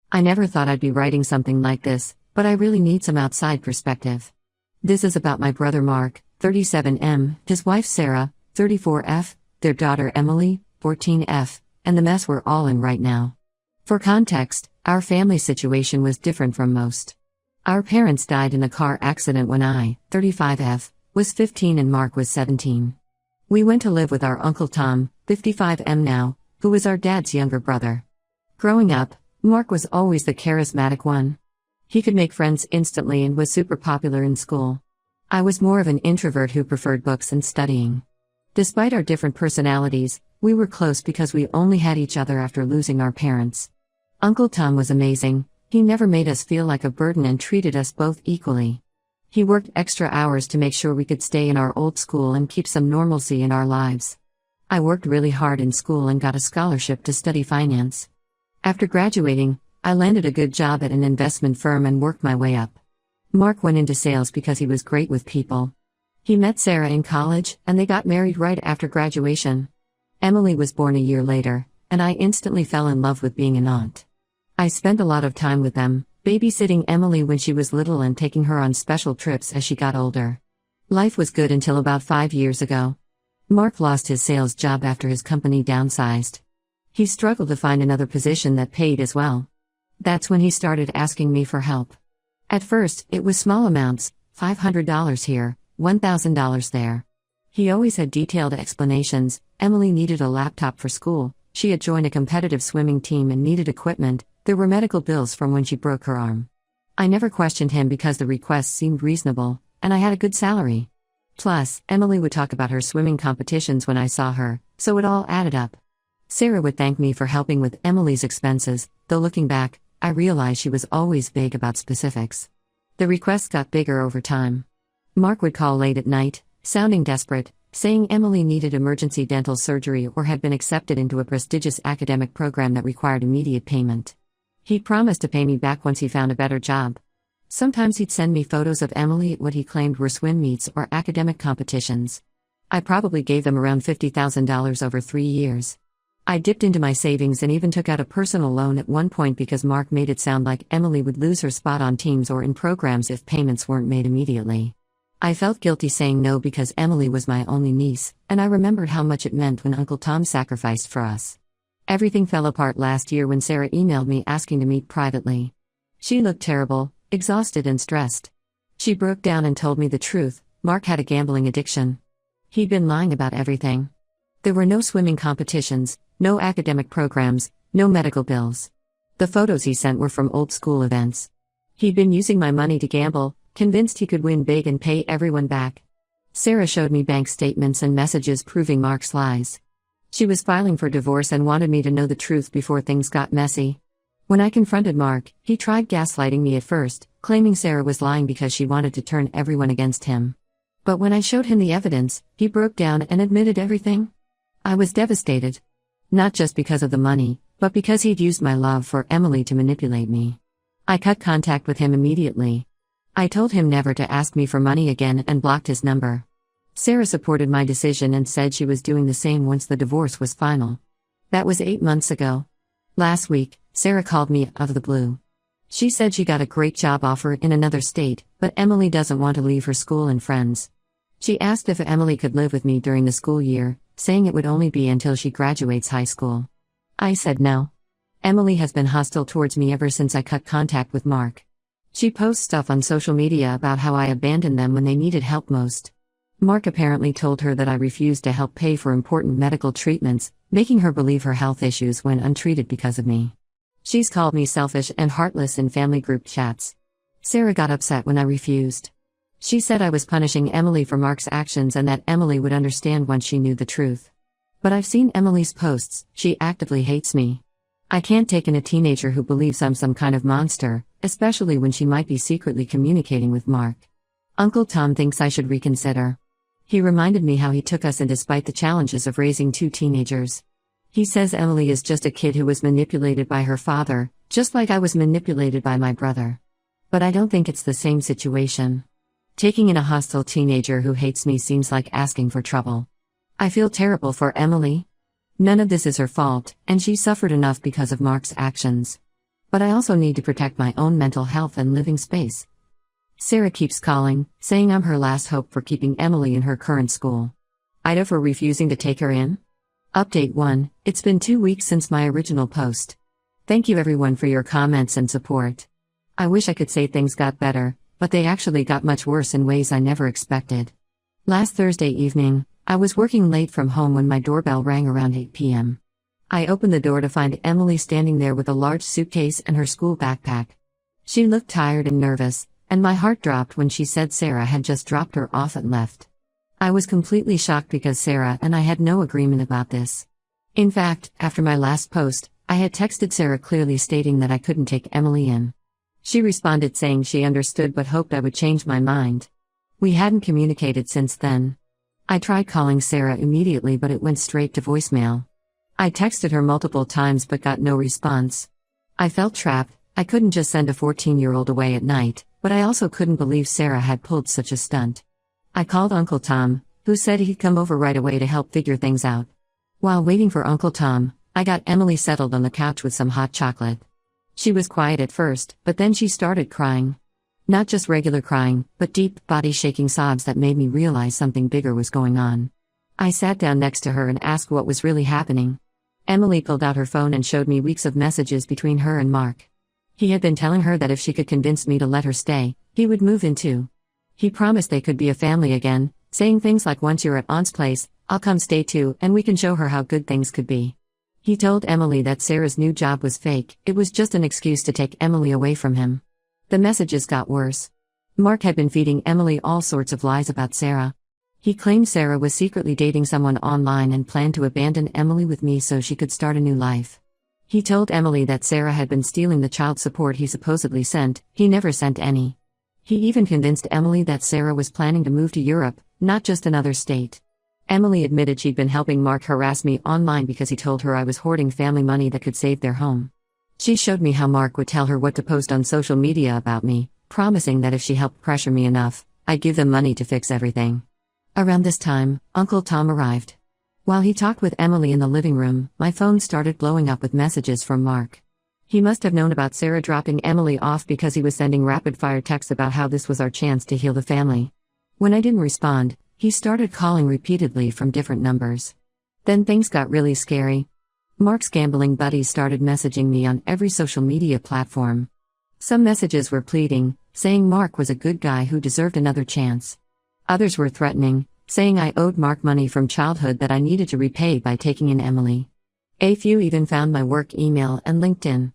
I never thought I'd be writing something like this, but I really need some outside perspective. This is about my brother Mark, 37M, his wife Sarah, 34F, their daughter Emily, 14F, and the mess we're all in right now. For context, our family situation was different from most. Our parents died in a car accident when I, 35F, was 15 and Mark was 17. We went to live with our Uncle Tom, 55M now, who was our dad's younger brother. Growing up, Mark was always the charismatic one. He could make friends instantly and was super popular in school. I was more of an introvert who preferred books and studying. Despite our different personalities, we were close because we only had each other after losing our parents. Uncle Tom was amazing. He never made us feel like a burden and treated us both equally. He worked extra hours to make sure we could stay in our old school and keep some normalcy in our lives. I worked really hard in school and got a scholarship to study finance. After graduating, I landed a good job at an investment firm and worked my way up. Mark went into sales because he was great with people. He met Sarah in college, and they got married right after graduation. Emily was born a year later, and I instantly fell in love with being an aunt. I spent a lot of time with them, babysitting Emily when she was little and taking her on special trips as she got older. Life was good until about 5 years ago. Mark lost his sales job after his company downsized. He struggled to find another position that paid as well. That's when he started asking me for help. At first, it was small amounts, $500 here, $1,000 there. He always had detailed explanations. Emily needed a laptop for school, she had joined a competitive swimming team and needed equipment, there were medical bills from when she broke her arm. I never questioned him because the requests seemed reasonable, and I had a good salary. Plus, Emily would talk about her swimming competitions when I saw her, so it all added up. Sarah would thank me for helping with Emily's expenses, though looking back, I realized she was always vague about specifics. The requests got bigger over time. Mark would call late at night, sounding desperate, saying Emily needed emergency dental surgery or had been accepted into a prestigious academic program that required immediate payment. He promised to pay me back once he found a better job. Sometimes he'd send me photos of Emily at what he claimed were swim meets or academic competitions. I probably gave them around $50,000 over 3 years. I dipped into my savings and even took out a personal loan at one point because Mark made it sound like Emily would lose her spot on teams or in programs if payments weren't made immediately. I felt guilty saying no because Emily was my only niece, and I remembered how much it meant when Uncle Tom sacrificed for us. Everything fell apart last year when Sarah emailed me asking to meet privately. She looked terrible, exhausted and stressed. She broke down and told me the truth. Mark had a gambling addiction. He'd been lying about everything. There were no swimming competitions, no academic programs, no medical bills. The photos he sent were from old school events. He'd been using my money to gamble, convinced he could win big and pay everyone back. Sarah showed me bank statements and messages proving Mark's lies. She was filing for divorce and wanted me to know the truth before things got messy. When I confronted Mark, he tried gaslighting me at first, claiming Sarah was lying because she wanted to turn everyone against him. But when I showed him the evidence, he broke down and admitted everything. I was devastated. Not just because of the money, but because he'd used my love for Emily to manipulate me. I cut contact with him immediately. I told him never to ask me for money again and blocked his number. Sarah supported my decision and said she was doing the same once the divorce was final. That was 8 months ago. Last week, Sarah called me out of the blue. She said she got a great job offer in another state, but Emily doesn't want to leave her school and friends. She asked if Emily could live with me during the school year, saying it would only be until she graduates high school. I said no. Emily has been hostile towards me ever since I cut contact with Mark. She posts stuff on social media about how I abandoned them when they needed help most. Mark apparently told her that I refused to help pay for important medical treatments, making her believe her health issues went untreated because of me. She's called me selfish and heartless in family group chats. Sarah got upset when I refused. She said I was punishing Emily for Mark's actions and that Emily would understand once she knew the truth. But I've seen Emily's posts, she actively hates me. I can't take in a teenager who believes I'm some kind of monster, especially when she might be secretly communicating with Mark. Uncle Tom thinks I should reconsider. He reminded me how he took us in despite the challenges of raising 2 teenagers. He says Emily is just a kid who was manipulated by her father, just like I was manipulated by my brother. But I don't think it's the same situation. Taking in a hostile teenager who hates me seems like asking for trouble. I feel terrible for Emily. None of this is her fault, and she suffered enough because of Mark's actions. But I also need to protect my own mental health and living space. Sarah keeps calling, saying I'm her last hope for keeping Emily in her current school. Ida for refusing to take her in? Update 1, it's been 2 weeks since my original post. Thank you everyone for your comments and support. I wish I could say things got better, but they actually got much worse in ways I never expected. Last Thursday evening, I was working late from home when my doorbell rang around 8 p.m. I opened the door to find Emily standing there with a large suitcase and her school backpack. She looked tired and nervous, and my heart dropped when she said Sarah had just dropped her off and left. I was completely shocked because Sarah and I had no agreement about this. In fact, after my last post, I had texted Sarah clearly stating that I couldn't take Emily in. She responded saying she understood but hoped I would change my mind. We hadn't communicated since then. I tried calling Sarah immediately but it went straight to voicemail. I texted her multiple times but got no response. I felt trapped. I couldn't just send a 14-year-old away at night, but I also couldn't believe Sarah had pulled such a stunt. I called Uncle Tom, who said he'd come over right away to help figure things out. While waiting for Uncle Tom, I got Emily settled on the couch with some hot chocolate. She was quiet at first, but then she started crying. Not just regular crying, but deep, body-shaking sobs that made me realize something bigger was going on. I sat down next to her and asked what was really happening. Emily pulled out her phone and showed me weeks of messages between her and Mark. He had been telling her that if she could convince me to let her stay, he would move in too. He promised they could be a family again, saying things like once you're at Aunt's place, I'll come stay too and we can show her how good things could be. He told Emily that Sarah's new job was fake, it was just an excuse to take Emily away from him. The messages got worse. Mark had been feeding Emily all sorts of lies about Sarah. He claimed Sarah was secretly dating someone online and planned to abandon Emily with me so she could start a new life. He told Emily that Sarah had been stealing the child support he supposedly sent, he never sent any. He even convinced Emily that Sarah was planning to move to Europe, not just another state. Emily admitted she'd been helping Mark harass me online because he told her I was hoarding family money that could save their home. She showed me how Mark would tell her what to post on social media about me, promising that if she helped pressure me enough, I'd give them money to fix everything. Around this time, Uncle Tom arrived. While he talked with Emily in the living room, my phone started blowing up with messages from Mark. He must have known about Sarah dropping Emily off because he was sending rapid-fire texts about how this was our chance to heal the family. When I didn't respond, he started calling repeatedly from different numbers. Then things got really scary. Mark's gambling buddies started messaging me on every social media platform. Some messages were pleading, saying Mark was a good guy who deserved another chance. Others were threatening, saying I owed Mark money from childhood that I needed to repay by taking in Emily. A few even found my work email and LinkedIn.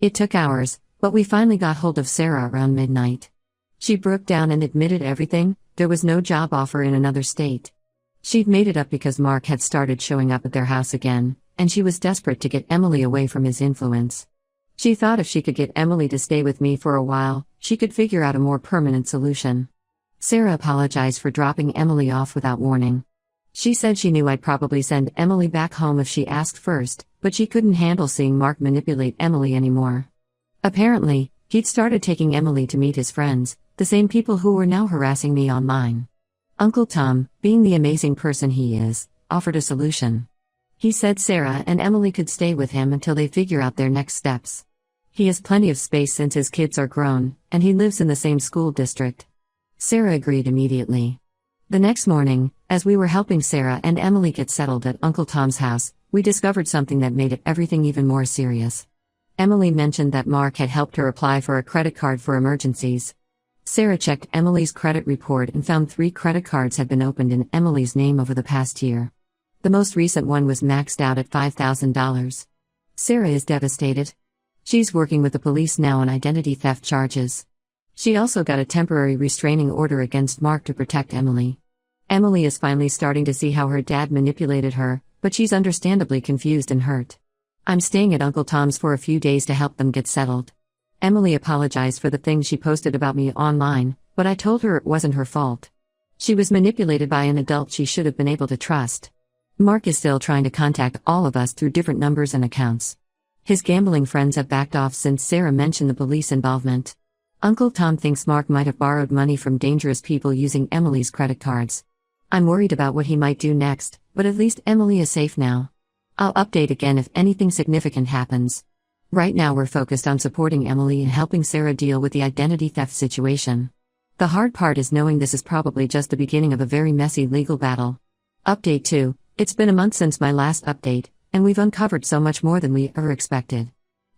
It took hours, but we finally got hold of Sarah around midnight. She broke down and admitted everything. There was no job offer in another state. She'd made it up because Mark had started showing up at their house again, and she was desperate to get Emily away from his influence. She thought if she could get Emily to stay with me for a while, she could figure out a more permanent solution. Sarah apologized for dropping Emily off without warning. She said she knew I'd probably send Emily back home if she asked first, but she couldn't handle seeing Mark manipulate Emily anymore. Apparently, he'd started taking Emily to meet his friends, the same people who were now harassing me online. Uncle Tom, being the amazing person he is, offered a solution. He said Sarah and Emily could stay with him until they figure out their next steps. He has plenty of space since his kids are grown, and he lives in the same school district. Sarah agreed immediately. The next morning, as we were helping Sarah and Emily get settled at Uncle Tom's house, we discovered something that made everything even more serious. Emily mentioned that Mark had helped her apply for a credit card for emergencies. Sarah checked Emily's credit report and found 3 credit cards had been opened in Emily's name over the past year. The most recent one was maxed out at $5,000. Sarah is devastated. She's working with the police now on identity theft charges. She also got a temporary restraining order against Mark to protect Emily. Emily is finally starting to see how her dad manipulated her, but she's understandably confused and hurt. I'm staying at Uncle Tom's for a few days to help them get settled. Emily apologized for the things she posted about me online, but I told her it wasn't her fault. She was manipulated by an adult she should have been able to trust. Mark is still trying to contact all of us through different numbers and accounts. His gambling friends have backed off since Sarah mentioned the police involvement. Uncle Tom thinks Mark might have borrowed money from dangerous people using Emily's credit cards. I'm worried about what he might do next, but at least Emily is safe now. I'll update again if anything significant happens. Right now we're focused on supporting Emily and helping Sarah deal with the identity theft situation. The hard part is knowing this is probably just the beginning of a very messy legal battle. Update 2. It's been a month since my last update, and we've uncovered so much more than we ever expected.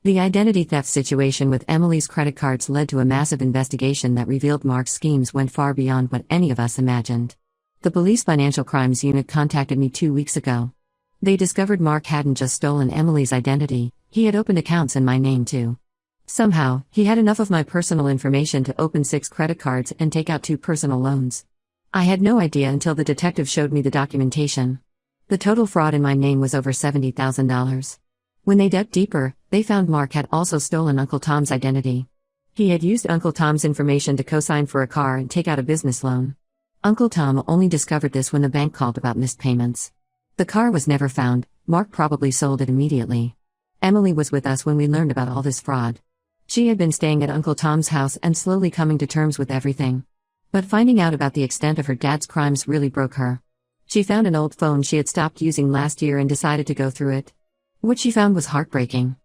The identity theft situation with Emily's credit cards led to a massive investigation that revealed Mark's schemes went far beyond what any of us imagined. The police financial crimes unit contacted me 2 weeks ago. They discovered Mark hadn't just stolen Emily's identity, he had opened accounts in my name too. Somehow, he had enough of my personal information to open 6 credit cards and take out 2 personal loans. I had no idea until the detective showed me the documentation. The total fraud in my name was over $70,000. When they dug deeper, they found Mark had also stolen Uncle Tom's identity. He had used Uncle Tom's information to co-sign for a car and take out a business loan. Uncle Tom only discovered this when the bank called about missed payments. The car was never found. Mark probably sold it immediately. Emily was with us when we learned about all this fraud. She had been staying at Uncle Tom's house and slowly coming to terms with everything. But finding out about the extent of her dad's crimes really broke her. She found an old phone she had stopped using last year and decided to go through it. What she found was heartbreaking.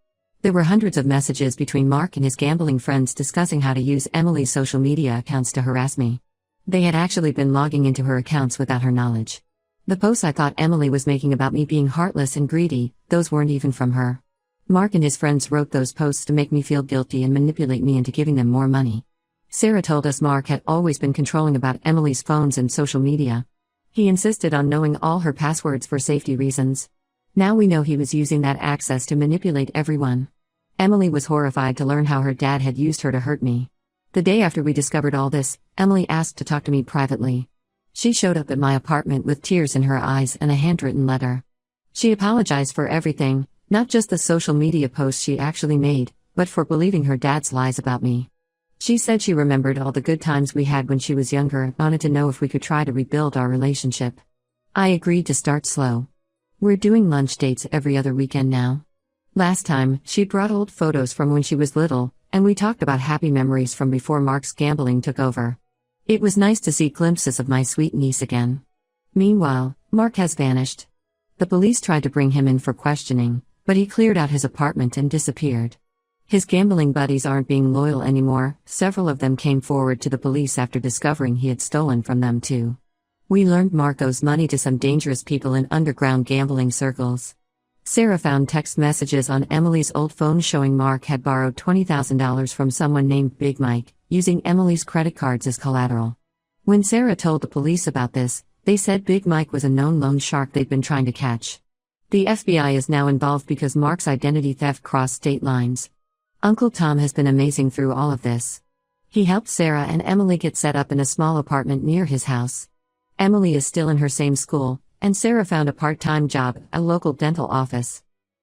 There were hundreds of messages between Mark and his gambling friends discussing how to use Emily's social media accounts to harass me. They had actually been logging into her accounts without her knowledge. The posts I thought Emily was making about me being heartless and greedy, those weren't even from her. Mark and his friends wrote those posts to make me feel guilty and manipulate me into giving them more money. Sarah told us Mark had always been controlling about Emily's phones and social media. He insisted on knowing all her passwords for safety reasons. Now we know he was using that access to manipulate everyone. Emily was horrified to learn how her dad had used her to hurt me. The day after we discovered all this, Emily asked to talk to me privately. She showed up at my apartment with tears in her eyes and a handwritten letter. She apologized for everything, not just the social media posts she actually made, but for believing her dad's lies about me. She said she remembered all the good times we had when she was younger and wanted to know if we could try to rebuild our relationship. I agreed to start slow. We're doing lunch dates every other weekend now. Last time, she brought old photos from when she was little, and we talked about happy memories from before Mark's gambling took over. It was nice to see glimpses of my sweet niece again. Meanwhile, Mark has vanished. The police tried to bring him in for questioning, but he cleared out his apartment and disappeared. His gambling buddies aren't being loyal anymore. Several of them came forward to the police after discovering he had stolen from them too. We learned Mark owes money to some dangerous people in underground gambling circles. Sarah found text messages on Emily's old phone showing Mark had borrowed $20,000 from someone named Big Mike, using Emily's credit cards as collateral. When Sarah told the police about this, they said Big Mike was a known loan shark they'd been trying to catch. The FBI is now involved because Mark's identity theft crossed state lines. Uncle Tom has been amazing through all of this. He helped Sarah and Emily get set up in a small apartment near his house. Emily is still in her same school, and Sarah found a part-time job at a local dental office.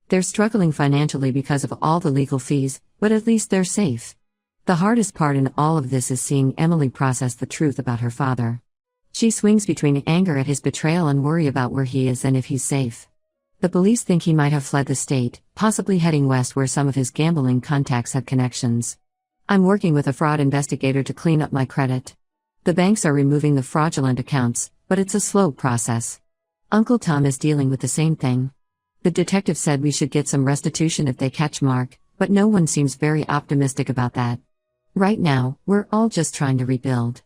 They're struggling financially because of all the legal fees, but at least they're safe. The hardest part in all of this is seeing Emily process the truth about her father. She swings between anger at his betrayal and worry about where he is and if he's safe. The police think he might have fled the state, possibly heading west where some of his gambling contacts have connections. I'm working with a fraud investigator to clean up my credit. The banks are removing the fraudulent accounts, but it's a slow process. Uncle Tom is dealing with the same thing. The detective said we should get some restitution if they catch Mark, but no one seems very optimistic about that. Right now, we're all just trying to rebuild.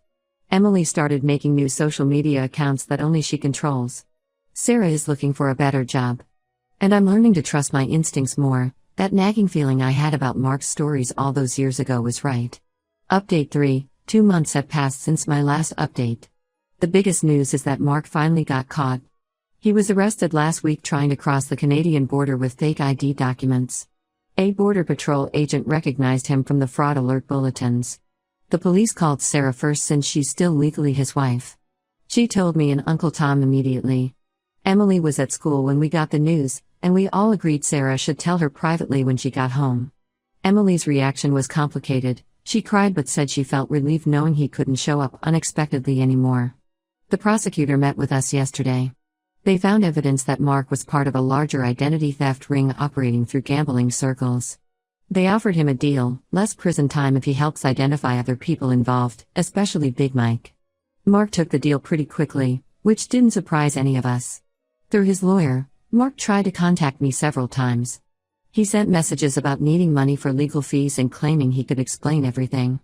Emily started making new social media accounts that only she controls. Sarah is looking for a better job. And I'm learning to trust my instincts more. That nagging feeling I had about Mark's stories all those years ago was right. Update 3. 2 months have passed since my last update. The biggest news is that Mark finally got caught. He was arrested last week trying to cross the Canadian border with fake ID documents. A Border Patrol agent recognized him from the fraud alert bulletins. The police called Sarah first since she's still legally his wife. She told me and Uncle Tom immediately. Emily was at school when we got the news, and we all agreed Sarah should tell her privately when she got home. Emily's reaction was complicated. She cried but said she felt relieved knowing he couldn't show up unexpectedly anymore. The prosecutor met with us yesterday. They found evidence that Mark was part of a larger identity theft ring operating through gambling circles. They offered him a deal, less prison time if he helps identify other people involved, especially Big Mike. Mark took the deal pretty quickly, which didn't surprise any of us. Through his lawyer, Mark tried to contact me several times. He sent messages about needing money for legal fees and claiming he could explain everything.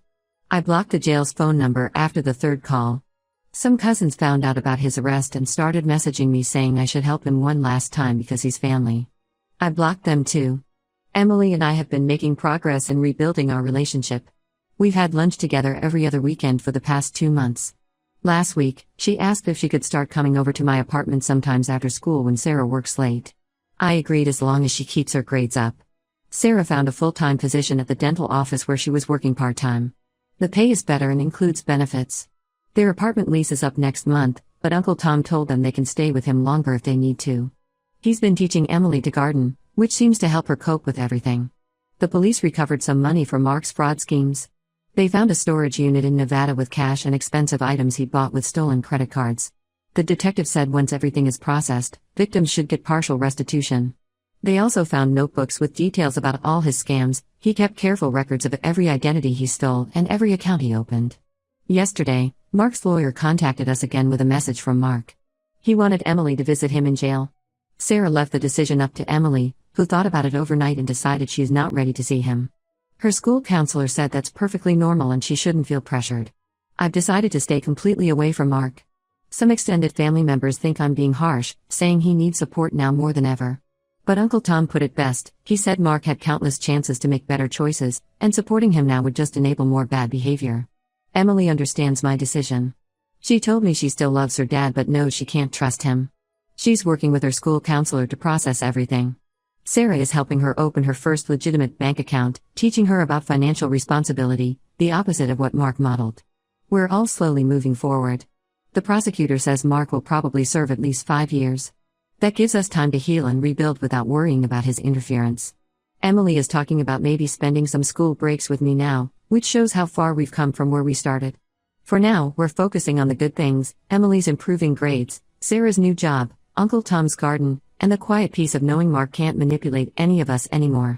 I blocked the jail's phone number after the third call. Some cousins found out about his arrest and started messaging me saying I should help him one last time because he's family. I blocked them too. Emily and I have been making progress in rebuilding our relationship. We've had lunch together every other weekend for the past 2 months. Last week, she asked if she could start coming over to my apartment sometimes after school when Sarah works late. I agreed as long as she keeps her grades up. Sarah found a full-time position at the dental office where she was working part-time. The pay is better and includes benefits. Their apartment lease is up next month, but Uncle Tom told them they can stay with him longer if they need to. He's been teaching Emily to garden, which seems to help her cope with everything. The police recovered some money from Mark's fraud schemes. They found a storage unit in Nevada with cash and expensive items he'd bought with stolen credit cards. The detective said once everything is processed, victims should get partial restitution. They also found notebooks with details about all his scams. He kept careful records of every identity he stole and every account he opened. Yesterday, Mark's lawyer contacted us again with a message from Mark. He wanted Emily to visit him in jail. Sarah left the decision up to Emily, who thought about it overnight and decided she is not ready to see him. Her school counselor said that's perfectly normal and she shouldn't feel pressured. I've decided to stay completely away from Mark. Some extended family members think I'm being harsh, saying he needs support now more than ever. But Uncle Tom put it best. He said Mark had countless chances to make better choices, and supporting him now would just enable more bad behavior. Emily understands my decision. She told me she still loves her dad but knows she can't trust him. She's working with her school counselor to process everything. Sarah is helping her open her first legitimate bank account, teaching her about financial responsibility, the opposite of what Mark modeled. We're all slowly moving forward. The prosecutor says Mark will probably serve at least 5 years. That gives us time to heal and rebuild without worrying about his interference. Emily is talking about maybe spending some school breaks with me now, which shows how far we've come from where we started. For now, we're focusing on the good things: Emily's improving grades, Sarah's new job, Uncle Tom's garden, and the quiet peace of knowing Mark can't manipulate any of us anymore.